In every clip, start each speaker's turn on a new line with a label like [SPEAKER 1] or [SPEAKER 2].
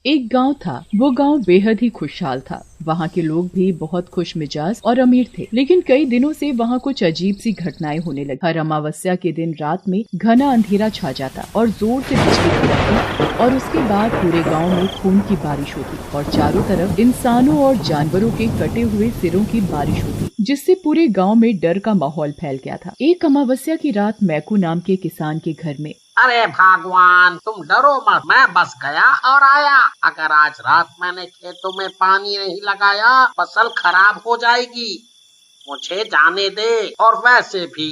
[SPEAKER 1] एक गांव था। वो गांव बेहद ही खुशहाल था। वहाँ के लोग भी बहुत खुश मिजाज और अमीर थे। लेकिन कई दिनों से वहाँ कुछ अजीब सी घटनाएं होने लगी। हर अमावस्या के दिन रात में घना अंधेरा छा जाता और जोर से बिजली कड़कती और उसके बाद पूरे गांव में खून की बारिश होती और चारों तरफ इंसानों और जानवरों के कटे हुए सिरों की बारिश होती, जिससे पूरे गांव में डर का माहौल फैल गया था। एक अमावस्या की रात मैकू नाम के किसान के घर में,
[SPEAKER 2] अरे भगवान, तुम डरो मत, मैं बस गया और आया। अगर आज रात मैंने खेतों में पानी नहीं लगाया, फसल खराब हो जाएगी। मुझे जाने दे। और वैसे भी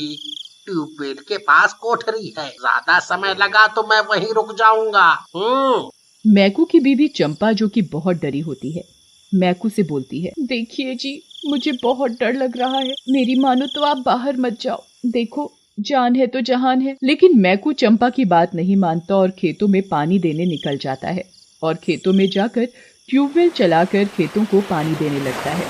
[SPEAKER 2] ट्यूबवेल के पास कोठरी है, ज्यादा समय लगा तो मैं वहीं रुक जाऊंगा।
[SPEAKER 1] मैकू की बीवी चंपा, जो कि बहुत डरी होती है, मैकू से बोलती है, देखिए जी, मुझे बहुत डर लग रहा है। मेरी मानो तो आप बाहर मत जाओ। देखो, जान है तो जहान है। लेकिन मैकू चंपा की बात नहीं मानता और खेतों में पानी देने निकल जाता है और खेतों में जाकर ट्यूबवेल चलाकर खेतों को पानी देने लगता है।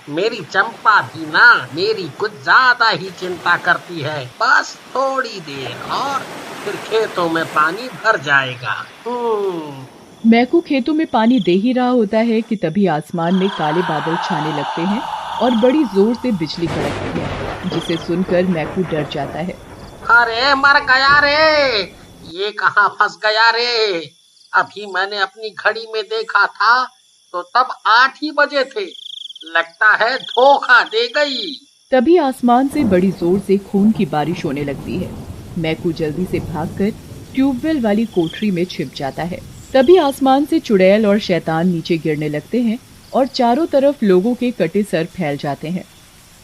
[SPEAKER 2] मेरी चंपा भी ना मेरी कुछ ज्यादा ही चिंता करती है। बस थोड़ी देर और फिर खेतों में पानी भर जाएगा।
[SPEAKER 1] मैकू खेतों में पानी दे ही रहा होता है कि तभी आसमान में काले बादल छाने लगते हैं और बड़ी जोर से बिजली कड़कती है, जिसे सुनकर मैकू डर जाता है।
[SPEAKER 2] अरे मर गया रे, ये कहाँ फंस गया रे। अभी मैंने अपनी घड़ी में देखा था तो तब 8 ही बजे थे। लगता है धोखा दे गई।
[SPEAKER 1] तभी आसमान से बड़ी जोर से खून की बारिश होने लगती है। मैकू जल्दी से भागकर ट्यूबवेल वाली कोठरी में छिप जाता है। तभी आसमान से चुड़ैल और शैतान नीचे गिरने लगते हैं और चारों तरफ लोगों के कटे सर फैल जाते हैं।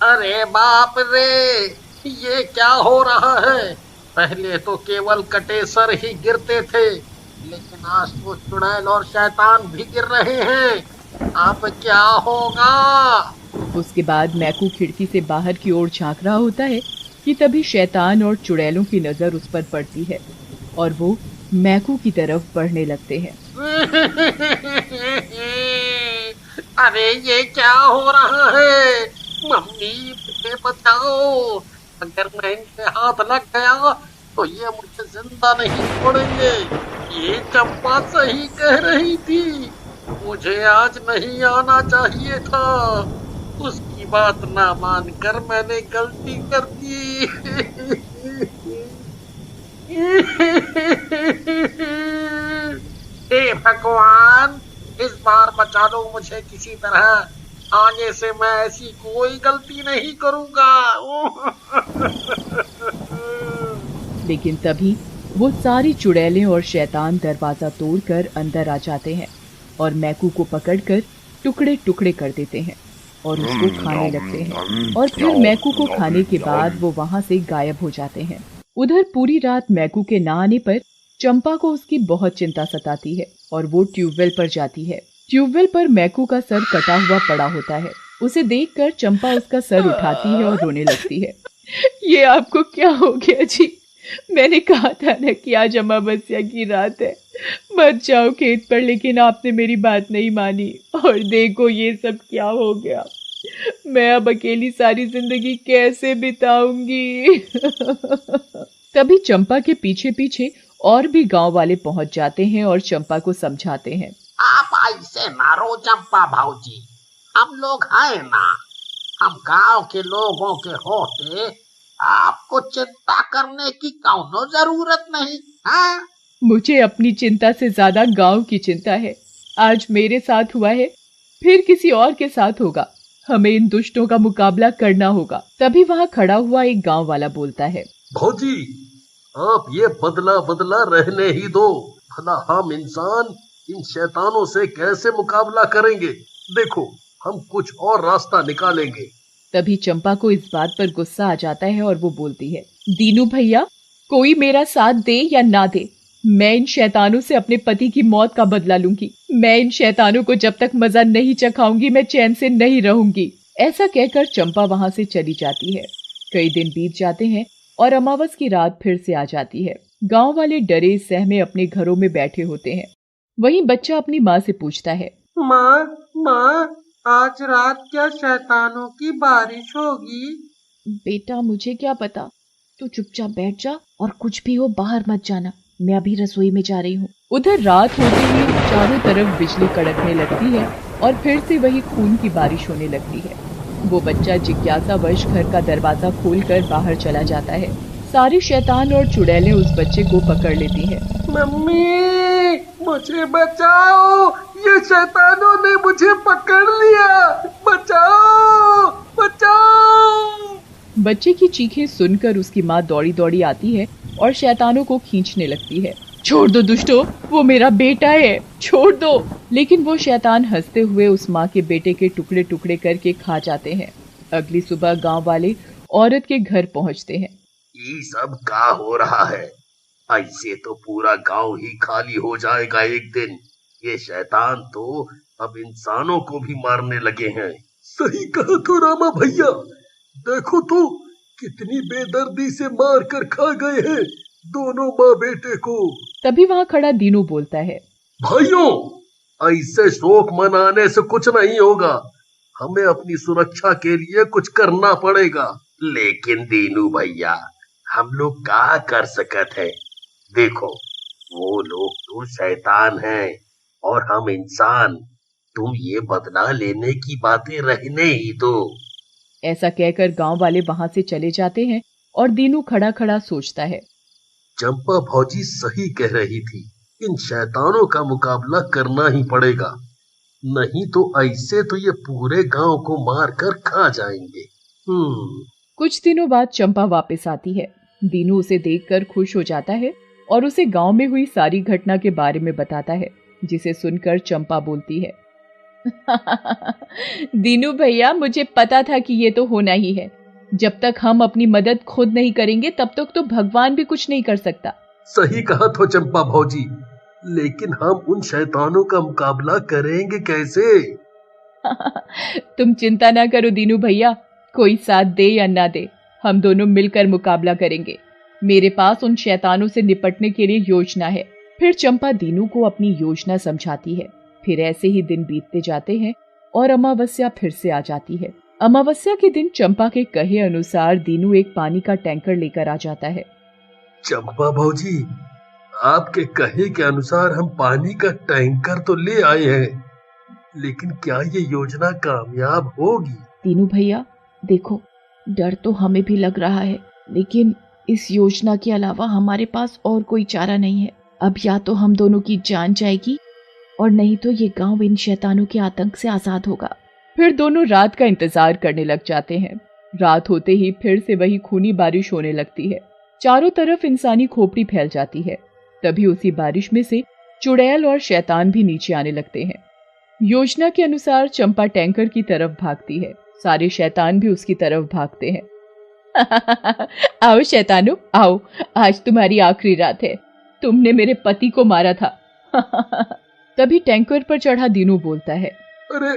[SPEAKER 2] अरे बाप रे, ये क्या हो रहा है। पहले तो केवल कटे सर ही गिरते थे, लेकिन आज तो चुड़ैल और शैतान भी गिर रहे हैं। अब क्या होगा।
[SPEAKER 1] उसके बाद मैकू खिड़की से बाहर की ओर झांक रहा होता है कि तभी शैतान और चुड़ैलों की नजर उस पर पड़ती है और वो मैकू की तरफ बढ़ने लगते हैं।
[SPEAKER 2] अरे ये क्या हो रहा है। मम्मी, मुझे बचाओ। अगर मैं इनके हाथ लग गया तो ये मुझे जिंदा नहीं छोड़ेंगे। ये चंपा सही कह रही थी, मुझे आज नहीं आना चाहिए था। उसकी बात ना मानकर मैंने गलती कर दी। हे भगवान, इस बार बचा लो मुझे किसी तरह। आगे से मैं ऐसी कोई गलती नहीं करूंगा।
[SPEAKER 1] लेकिन तभी वो सारी चुड़ैलें और शैतान दरवाजा तोड़कर अंदर आ जाते हैं और मैकू को पकड़कर टुकड़े टुकड़े कर देते हैं और उसको खाने लगते हैं। और फिर मैकू को खाने के बाद वो वहाँ से गायब हो जाते हैं। उधर पूरी रात मैकू के ना आने पर चंपा को उसकी बहुत चिंता सताती है और वो ट्यूबवेल पर जाती है। ट्यूबवेल पर मैकू का सर कटा हुआ पड़ा होता है। उसे देखकर चंपा उसका सर उठाती है और रोने लगती है। ये आपको क्या हो गया जी? मैंने कहा था ना कि आज अमावस्या की रात है, मत जाओ खेत पर, लेकिन आपने मेरी बात नहीं मानी और देखो ये सब क्या हो गया। मैं अब अकेली सारी जिंदगी कैसे बिताऊंगी। तभी चंपा के पीछे पीछे और भी गांव वाले पहुंच जाते हैं और चंपा को समझाते हैं।
[SPEAKER 2] आप ऐसे ना रो चंपा भाऊजी, हम लोग हैं ना। हम गांव के लोगों के होते आपको चिंता करने की कौनो जरूरत नहीं। हाँ,
[SPEAKER 1] मुझे अपनी चिंता से ज्यादा गांव की चिंता है। आज मेरे साथ हुआ है, फिर किसी और के साथ होगा। हमें इन दुष्टों का मुकाबला करना होगा। तभी वहाँ खड़ा हुआ एक गांव वाला बोलता है,
[SPEAKER 3] भौजी, आप ये बदला बदला रहने ही दो। भला हम इंसान इन शैतानों से कैसे मुकाबला करेंगे। देखो, हम कुछ और रास्ता निकालेंगे।
[SPEAKER 1] तभी चंपा को इस बात पर गुस्सा आ जाता है और वो बोलती है, दीनू भैया, कोई मेरा साथ दे या ना दे, मैं इन शैतानों से अपने पति की मौत का बदला लूंगी। मैं इन शैतानों को जब तक मजा नहीं चखाऊंगी मैं चैन से नहीं रहूंगी। ऐसा कहकर चंपा वहां से चली जाती है। कई दिन बीत जाते हैं और अमावस की रात फिर से आ जाती है। गांव वाले डरे सहमे अपने घरों में बैठे होते हैं। वहीं बच्चा अपनी माँ से पूछता है,
[SPEAKER 2] माँ, आज रात क्या शैतानों की बारिश होगी?
[SPEAKER 1] बेटा मुझे क्या पता, तू चुपचाप बैठ जा और कुछ भी हो बाहर मत जाना, मैं अभी रसोई में जा रही हूँ। उधर रात होते ही चारों तरफ बिजली कड़कने लगती है और फिर से वही खून की बारिश होने लगती है। वो बच्चा जिज्ञासावश घर का दरवाजा खोलकर बाहर चला जाता है। सारी शैतान और चुड़ैलें उस बच्चे को पकड़ लेती हैं।
[SPEAKER 2] मम्मी मुझे बचाओ, ये शैतानों ने मुझे पकड़ लिया, बचाओ बचाओ।
[SPEAKER 1] बच्चे की चीखें सुनकर उसकी माँ दौड़ी दौड़ी आती है और शैतानों को खींचने लगती है। छोड़ दो दुष्टो, वो मेरा बेटा है, छोड़ दो। लेकिन वो शैतान हंसते हुए उस माँ के बेटे के टुकड़े टुकड़े करके खा जाते हैं। अगली सुबह गांव वाले औरत के घर पहुंचते हैं।
[SPEAKER 3] ये सब क्या हो रहा है? ऐसे तो पूरा गांव ही खाली हो जाएगा एक दिन। ये शैतान तो अब इंसानों को भी मारने लगे हैं। सही कहा तो रामा भैया, देखो तो कितनी बेदर्दी से मार कर खा गए हैं दोनों माँ बेटे को।
[SPEAKER 1] तभी वहाँ खड़ा दीनू बोलता है,
[SPEAKER 3] भाइयों, ऐसे शोक मनाने से कुछ नहीं होगा, हमें अपनी सुरक्षा के लिए कुछ करना पड़ेगा। लेकिन दीनू भैया, हम लोग क्या कर सकते हैं? देखो, वो लोग तो शैतान हैं और हम इंसान। तुम ये बदला लेने की बातें रहने ही दो।
[SPEAKER 1] ऐसा कहकर गांव वाले वहां से चले जाते हैं और दीनू खड़ा खड़ा सोचता है।
[SPEAKER 3] चंपा भौजी सही कह रही थी, इन शैतानों का मुकाबला करना ही पड़ेगा, नहीं तो ऐसे तो ये पूरे गांव को मार कर खा जाएंगे।
[SPEAKER 1] कुछ दिनों बाद चंपा वापस आती है। दीनू उसे देखकर खुश हो जाता है और उसे गांव में हुई सारी घटना के बारे में बताता है, जिसे सुनकर चंपा बोलती है, दीनू भैया, मुझे पता था कि ये तो होना ही है। जब तक हम अपनी मदद खुद नहीं करेंगे तब तक तो भगवान भी कुछ नहीं कर सकता।
[SPEAKER 3] सही कहा तो चंपा भौजी, लेकिन हम उन शैतानों का मुकाबला करेंगे कैसे?
[SPEAKER 1] तुम चिंता ना करो दीनू भैया, कोई साथ दे या ना दे, हम दोनों मिलकर मुकाबला करेंगे। मेरे पास उन शैतानों से निपटने के लिए योजना है। फिर चंपा दीनू को अपनी योजना समझाती है। फिर ऐसे ही दिन बीतते जाते हैं और अमावस्या फिर से आ जाती है। अमावस्या के दिन चंपा के कहे अनुसार दीनू एक पानी का टैंकर लेकर आ जाता है।
[SPEAKER 3] चंपा भौजी, आपके कहे के अनुसार हम पानी का टैंकर तो ले आए हैं, लेकिन क्या ये योजना कामयाब होगी?
[SPEAKER 1] दीनू भैया देखो, डर तो हमें भी लग रहा है, लेकिन इस योजना के अलावा हमारे पास और कोई चारा नहीं है। अब या तो हम दोनों की जान जाएगी और नहीं तो ये गांव इन शैतानों के आतंक से आजाद होगा। फिर दोनों रात का इंतजार करने लग जाते हैं। रात होते ही फिर से वही खूनी बारिश होने लगती है। चारों तरफ इंसानी खोपड़ी फैल जाती है। तभी उसी बारिश में से चुड़ैल और शैतान भी नीचे आने लगते हैं। योजना के अनुसार चंपा टैंकर की तरफ भागती है। सारे शैतान भी उसकी तरफ भागते हैं। आओ शैतानों, आओ, आज तुम्हारी आखिरी रात है। तुमने मेरे पति को मारा था। तभी टैंकर पर चढ़ा दीनू बोलता है,
[SPEAKER 3] अरे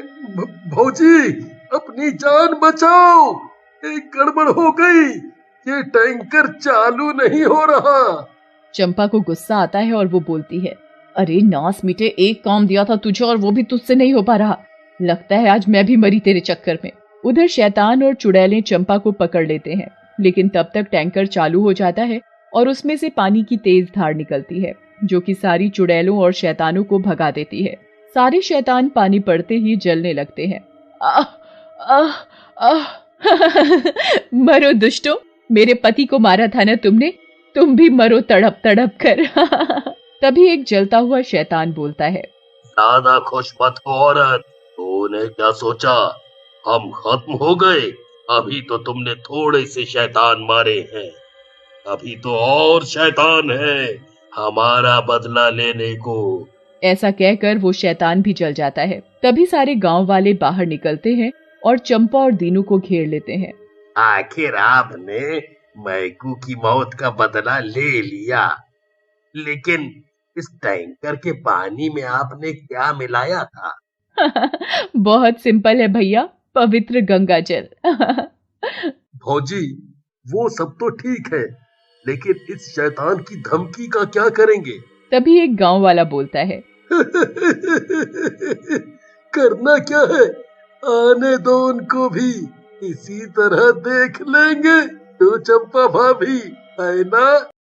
[SPEAKER 3] भौजी, अपनी जान बचाओ, एक गड़बड़ हो गई, ये टैंकर चालू नहीं हो रहा।
[SPEAKER 1] चंपा को गुस्सा आता है और वो बोलती है, अरे नास मीठे, एक काम दिया था तुझे और वो भी तुझसे नहीं हो पा रहा। लगता है आज मैं भी मरी तेरे चक्कर में। उधर शैतान और चुड़ैलें चंपा को पकड़ लेते हैं, लेकिन तब तक टैंकर चालू हो जाता है और उसमें से पानी की तेज धार निकलती है, जो कि सारी चुड़ैलों और शैतानों को भगा देती है। सारे शैतान पानी पड़ते ही जलने लगते हैं। आह, आह, आह। मरो दुष्टों, मेरे पति को मारा था ना तुमने, तुम भी मरो तड़प तड़प कर। तभी एक जलता हुआ शैतान बोलता है,
[SPEAKER 3] ज्यादा खुश मत हो औरत, तूने क्या सोचा हम खत्म हो गए? अभी तो तुमने थोड़े से शैतान मारे हैं, अभी तो और शैतान है हमारा बदला लेने को।
[SPEAKER 1] ऐसा कहकर वो शैतान भी जल जाता है। तभी सारे गांव वाले बाहर निकलते हैं और चंपा और दीनू को घेर लेते हैं।
[SPEAKER 3] आखिर आपने मैकू की मौत का बदला ले लिया, लेकिन इस टैंकर के पानी में आपने क्या मिलाया था?
[SPEAKER 1] बहुत सिंपल है भैया, पवित्र गंगा जल।
[SPEAKER 3] भौजी, वो सब तो ठीक है, लेकिन इस शैतान की धमकी का क्या करेंगे?
[SPEAKER 1] तभी एक गांव वाला बोलता है,
[SPEAKER 3] करना क्या है, आने दो उनको भी, इसी तरह देख लेंगे। तो चंपा भाभी, है ना?